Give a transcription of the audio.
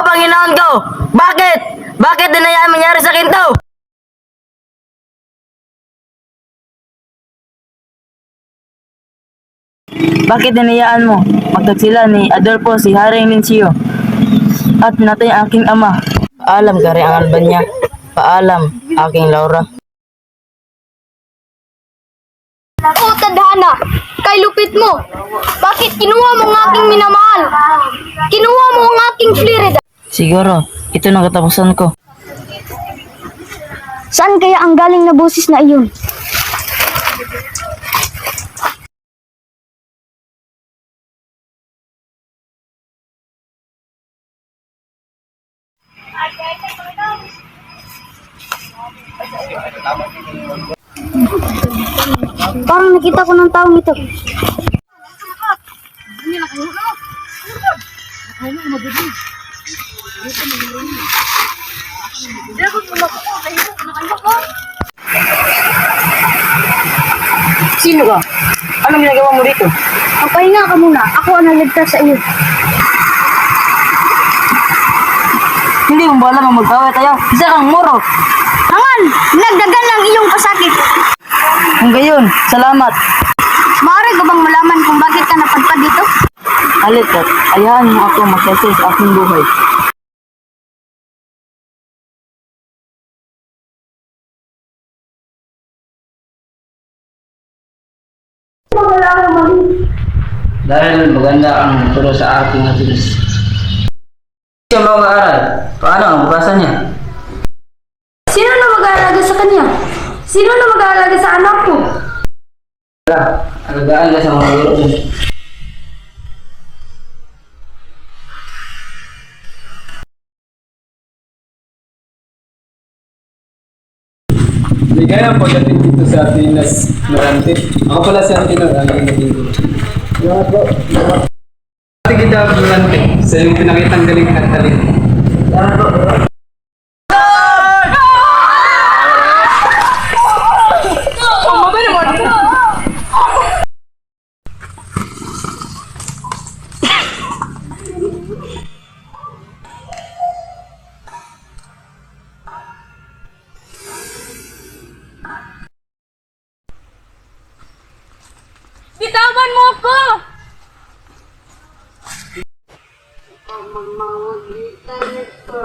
Panginoon ko? Bakit? Bakit dinayaan mangyari sa akin to? Bakit dinayaan mo? Magkagsila ni Adolfo si Haring Lincio at natay ang aking ama. Paalam gari ang alban niya. Paalam, aking Laura. O tadhana, kay lupit mo. Bakit kinuha mo ang aking minamahal? Kinuha mo ang aking Florida. Siguro, ito na katapusan ko. Saan kaya ang galing na boses na iyon? Parang nakita ko ng taong ito. Sino ka? Anong ginagawa mo dito? Magpahinga ka muna. Ako ang naligtas sa iyo. Hindi mo ba alam ang magpaway tayo? Isa kang muro. Hangan! Nagdagan ng iyong pasakit. Kung gayon, salamat. Maaari ka bang malaman kung bakit ka napadpad dito? Halikat, ayahan mo ako magkasi sa aking buhay. Dahil maganda ang turo sa aking atilis. Siya mag-aaral. Paano ang bukasan niya? Sino na mag-aalaga sa kanya? Sino na mag-aalaga sa anak ko? Wala, alagaan ka sa mga guro dun. Ligaya ang pagdating dito sa Pinas Marante. Ako pala si Antino, ang naging dito. Ate kita Marante, sa iyong pinakitang galing at talino. Bitawan mo ako! Mamamagitan nito.